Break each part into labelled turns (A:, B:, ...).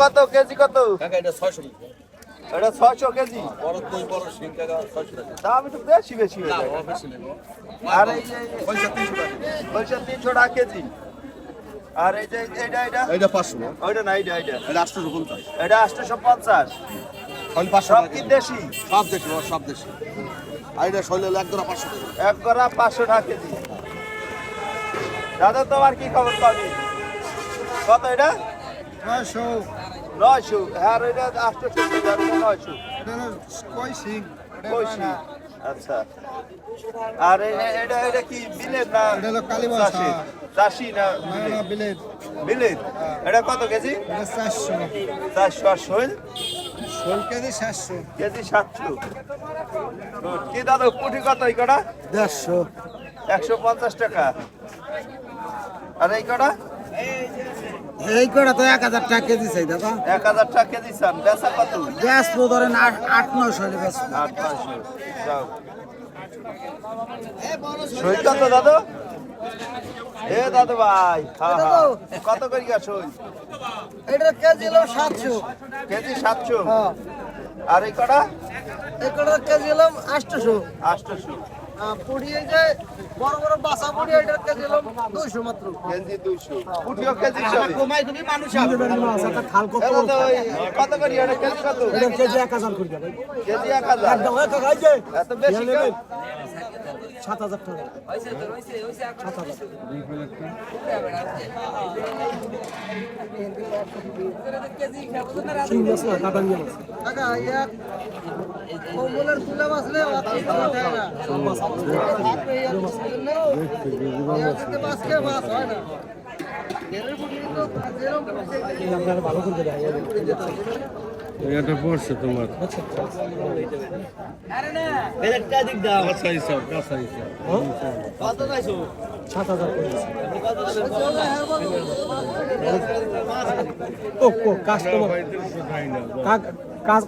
A: কত কেজি কত?
B: কাকা এটা 600
A: এটা 600 কেজি।
B: বড় দই বড় শিং কাকা 600 টাকা।
A: দাম একটু বেশি বেশি হয়ে
B: না
A: যায়।
B: ও বেশি নেই।
A: আর এই যে
B: পয়সা 300 টাকা।
A: পয়সা 300 টাকা কেজি। আর এই যে এটা
B: এটা 500 না?
A: ওইটা না এটা
B: এটা 850।
A: এটা 850।
B: খালি 500
A: সব
B: টাকা।
A: কি দেশি?
B: সব দেশি সব দেশি। আর এটা শৈলে এক জোড়া 500 টাকা।
A: এক গড়া 500 টাকা কেজি। দাদা তোমার কি খবর পাবি? কত এটা?
C: 900
A: 900। আর এটা 800 আর এটা 900।
C: এটা কই সিং
A: কইছি। আচ্ছা। আর এটা কি বিলেত না?
C: এটা হলো কালীবাস,
A: চাষি?
C: হ্যাঁ।
A: চাষি না
C: না না বিলেত
A: বিলেত? এটা কত কেজি?
C: এটা 400
A: 400 আর শোল?
C: 16 কেজি 700
A: কেজি 700। গুড। কি দাদা পুঁটি কত এই কটা?
C: 150
A: 150 টাকা। আর এই কটা?
C: এই করে তো 1000 টাকা কেজি চাই দাদা
A: 1000 টাকা কেজি চান। বেচা কত?
C: গ্যাস তো ধরেন 8-900 হলে ব্যাস
A: 800। যাও। শৈল কত দাদু? এ দাদু ভাই, হ্যাঁ হ্যাঁ। কত করি গা শৈল?
C: এটা কেজি হলো 700
A: কেজি 700।
C: হ্যাঁ
A: আর এই কটা?
C: এই করে কেজি হলো 800
A: 800।
C: পুড়িয়ে যায় বড় বড় বাসা পুড়িয়ে এটার কেজি হলো 200 মাত্র
A: কেজি 200। পুঁটিও কেজি হিসাবে।
C: কমাই তুমি মানুষ আছে খাল কত
A: এ দাদু ওই কত করি? এটা কেজি কত?
C: এটা কেজি 1000 করে দেবে
A: কেজি 1000।
C: একদম একা খাইছে
A: এত বেশি কেন?
C: 7000 টাকা কাকা এক কম্বলের তুলা বাসলে মাছ হয় না ভালো করে
D: এটা পড়ছে তোমার কাঁচা হিসাব কাঁচা হিসাব
C: 7000 করে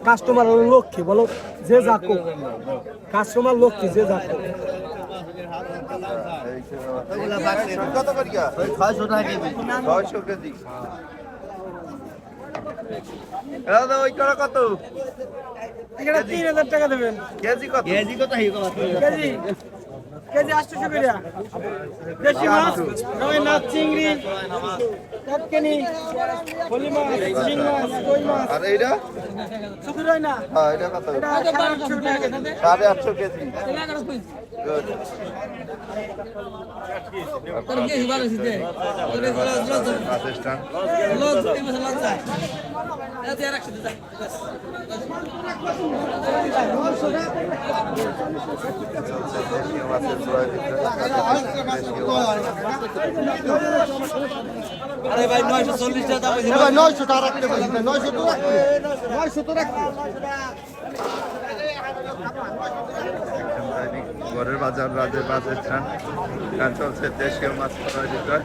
C: কাস্টমার লক্ষ্মী বলো যে যাক কাস্টমার লক্ষ্মী যে যাক
A: কত করি গা?
C: 600 টাকা কেজি
A: 600 কেজি। দাদা ওই কটা কত?
C: এটা 3000 টাকা দেবেন
A: কেজি কত?
C: কেজি কেজি 800 করে দেশি মাছ রয় মাছ চিংড়ি কাটকেনি ফলি মাছ শিং মাছ কই মাছ
A: আর এইটা?
C: শুধু রয় না
A: হ্যাঁ, এটা কত?
C: এটা 800 টাকা কেজি
A: 850 কেজি। Good. বাসের স্ট্যান্ড। চলছে দেশীয় মাছের ক্রয় বিক্রয়। দেশীয় মাছ।
C: আরে ভাই 940 টাকা দাম হইছে ভাই 900 টাকা রাখতে ভাই 900 তো রাখতে 900 তো রাখতে
A: ঘরের বাজার রাজের বাসের স্ট্যান্ড। এখানে চলছে দেশীয় মাছ ক্রয় বিক্রয়।